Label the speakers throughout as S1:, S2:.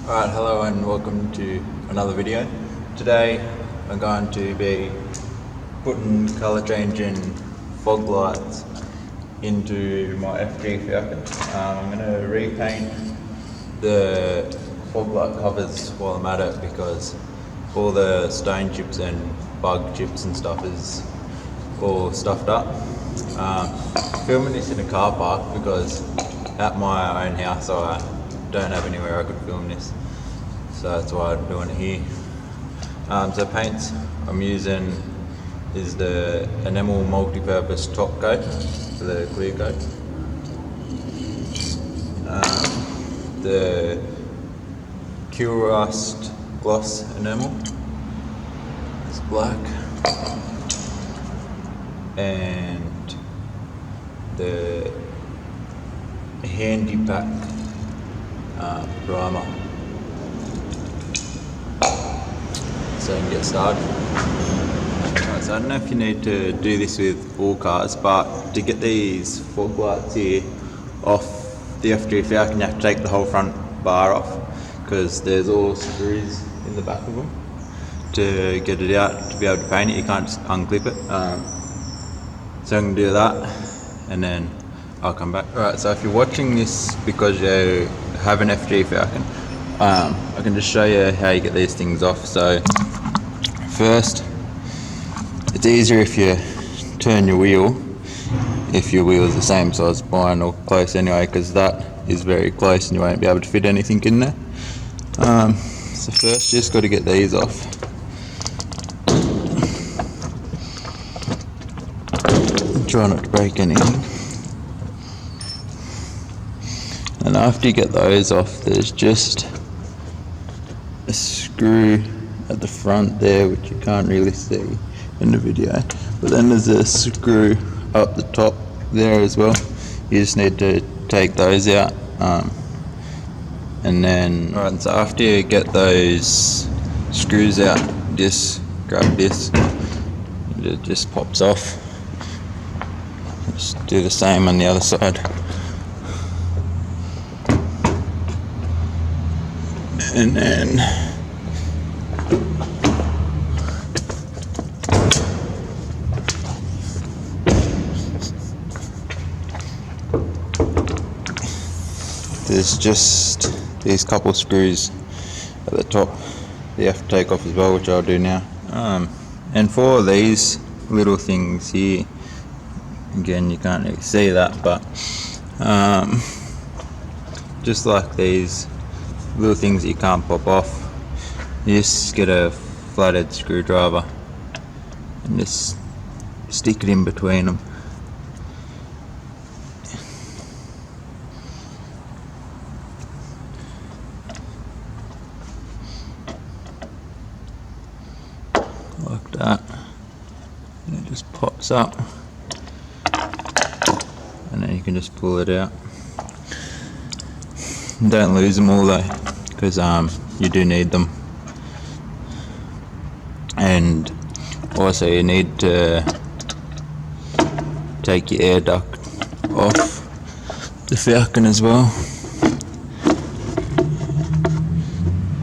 S1: Alright, hello and welcome to another video. Today I'm going to be putting colour changing fog lights into my FG Falcon. I'm going to repaint the fog light covers while I'm at it because all the stone chips and bug chips and stuff is all stuffed up. Filming this in a car park because at my own house I don't have anywhere I could film this, so that's why I'm doing it here. So paints I'm using is the enamel multi-purpose top coat for the clear coat, the Cure Rust gloss enamel, it's black, and the Handy Pack primer. So you can get started. Right, so I don't know if you need to do this with all cars, but to get these fog lights here off the FG Falcon you have to take the whole front bar off because there's all screws in the back of them to get it out to be able to paint it. You can't just unclip it. So I'm going to do that and then I'll come back. Alright, so if you're watching this because you have an FG Falcon, I can just show you how you get these things off. So first, it's easier if you turn your wheel, if your wheel is the same size as mine or close anyway, because that is very close and you won't be able to fit anything in there. So first you just got to get these off. Try not to break anything. And after you get those off, there's just a screw at the front there which you can't really see in the video, but then there's a screw up the top there as well. You just need to take those out, and then alright, so after you get those screws out, just grab this, it just pops off. Just do the same on the other side. And then there's just these couple screws at the top that you have to take off as well, which I'll do now. And for these little things here, again you can't really see that, but just like these little things that you can't pop off, you just get a flathead screwdriver and just stick it in between them. Like that, and it just pops up, and then you can just pull it out. Don't lose them all though, because you do need them. And also you need to take your air duct off the Falcon as well.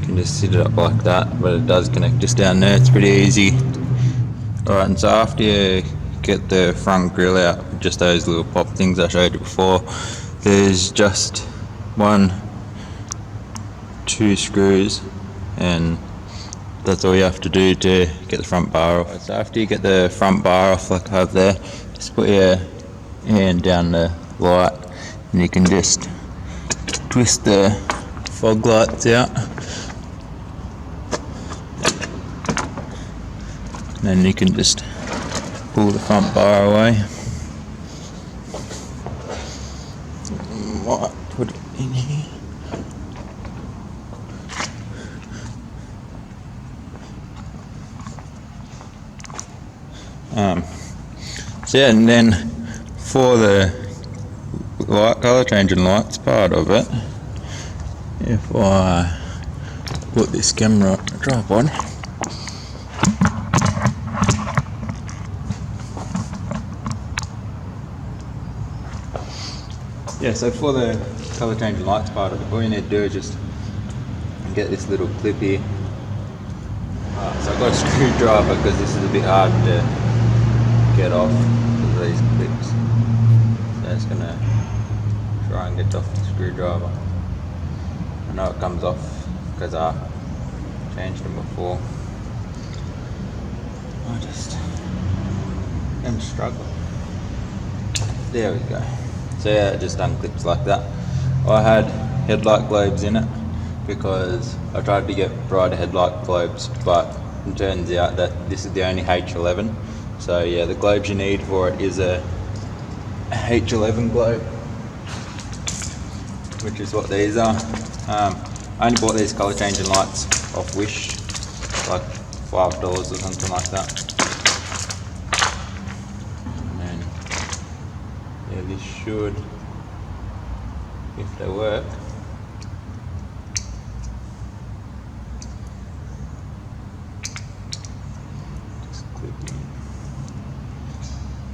S1: You can just sit it up like that, but it does connect just down there. It's pretty easy. Alright, and so after you get the front grille out, just those little pop things I showed you before, there's just 1, 2 screws, and that's all you have to do to get the front bar off. So after you get the front bar off like I have there, just put your hand down the light and you can just twist the fog lights out, and then you can just pull the front bar away. Might put it in here. So yeah, and then for the light colour changing lights part of it, if I put this camera tripod, yeah, so for the colour changing lights part of it, all you need to do is just get this little clip here. So I've got a screwdriver because this is a bit hard to get off because of these clips. So I'm just going to try and get off the screwdriver. I know it comes off because I changed them before. I just am struggling. There we go. So yeah, it just unclips like that. I had headlight globes in it because I tried to get brighter headlight globes, but it turns out that this is the only H11. So yeah, the globes you need for it is a H11 globe, which is what these are. I only bought these colour changing lights off Wish, like $5 or something like that. And then, yeah, this should, if they work, just clip in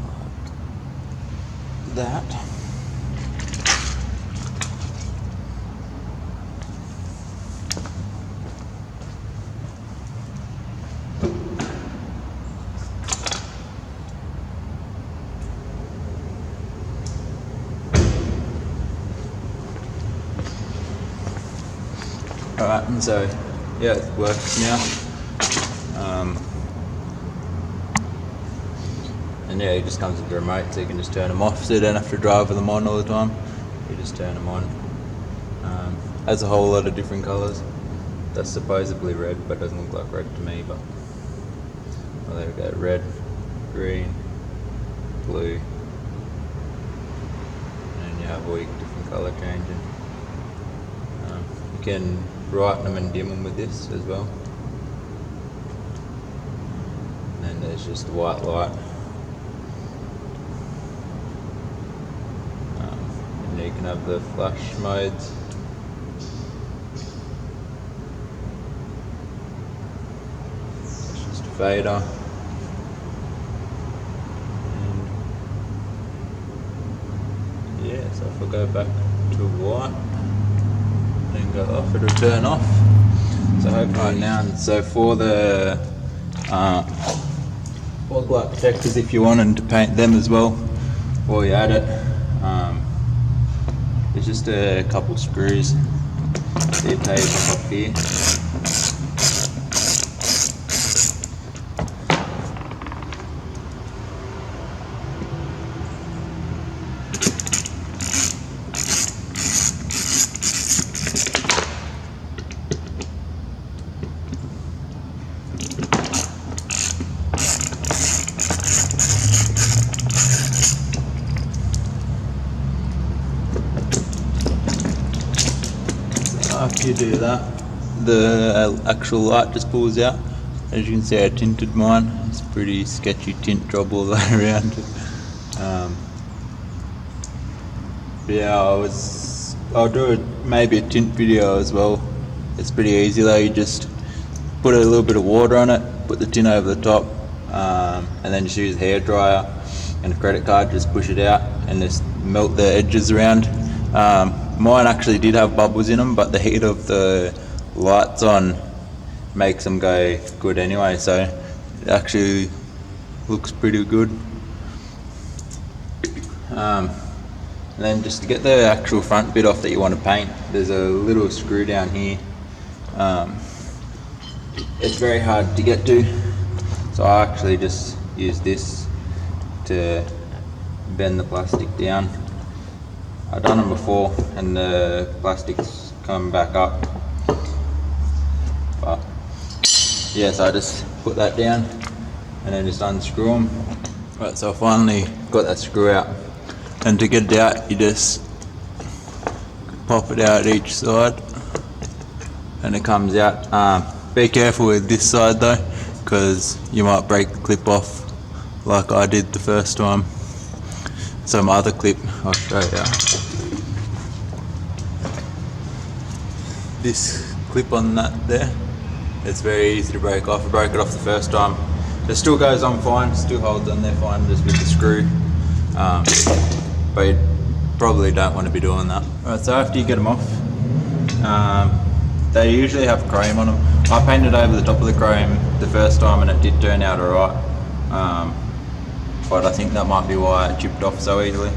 S1: like that. Alright, and so yeah, it works now. And yeah, it just comes with the remote, so you can just turn them off, so you don't have to drive with them on all the time. You just turn them on. Has a whole lot of different colours. That's supposedly red, but doesn't look like red to me. But well, there we go: red, green, blue, and you have all your different colour changing. You can brighten them and dim them with this as well. And then there's just the white light. And you can have the flash modes. It's just a fader. And yeah, so if I go back to white, then go off, it'll turn off. So hopefully now, so for the fog light protectors, if you wanted to paint them as well while you're at it, there's just a couple screws that you take off here. After you do that, the actual light just pulls out. As you can see, I tinted mine. It's a pretty sketchy tint job all the way around. But yeah, I'll do maybe a tint video as well. It's pretty easy though. You just put a little bit of water on it, put the tint over the top, and then just use a hairdryer and a credit card, just push it out and just melt the edges around. Mine actually did have bubbles in them, but the heat of the lights on makes them go good anyway, so it actually looks pretty good. And then just to get the actual front bit off that you want to paint, there's a little screw down here. It's very hard to get to, so I actually just use this to bend the plastic down. I've done them before and the plastic's come back up, but yeah, so I just put that down and then just unscrew them. Right, so I finally got that screw out, and to get it out you just pop it out each side and it comes out. Be careful with this side though, because you might break the clip off like I did the first time. So my other clip, I'll show you. This clip on that there, it's very easy to break off. I broke it off the first time. It still goes on fine, still holds on there fine just with the screw. But you probably don't want to be doing that. Alright, so after you get them off, They usually have chrome on them. I painted over the top of the chrome the first time and it did turn out alright, but I think that might be why it chipped off so easily.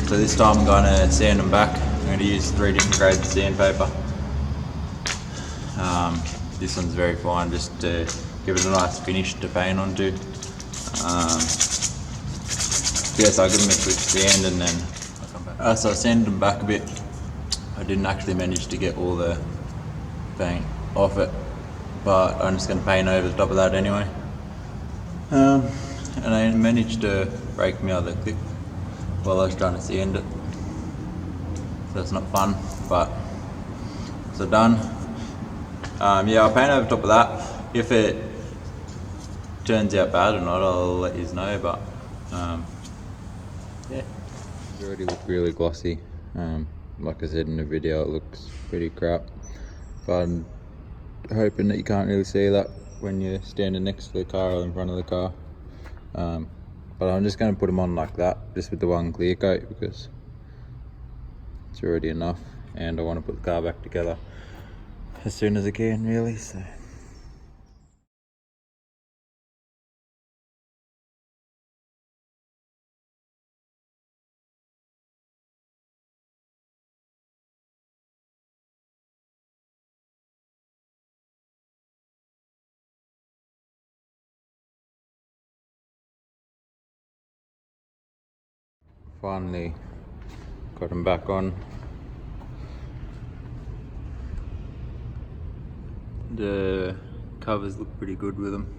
S1: So this time I'm going to sand them back. I'm going to use 3 different grades of sandpaper. This one's very fine, just to give it a nice finish to paint onto. So I'll give them a quick sand and then I'll come back. So I sanded them back a bit. I didn't actually manage to get all the paint off it, but I'm just going to paint over the top of that anyway. And I managed to break my other clip while I was trying to sand it, so it's not fun, but so done. Yeah, I'll paint over top of that. If it turns out bad or not, I'll let you know, but yeah. It's already looked really glossy. Like I said in the video, it looks pretty crap, but I'm hoping that you can't really see that when you're standing next to the car or in front of the car. But I'm just going to put them on like that, just with the one clear coat, because it's already enough, and I want to put the car back together as soon as I can, really. So finally got them back on. The covers look pretty good with them.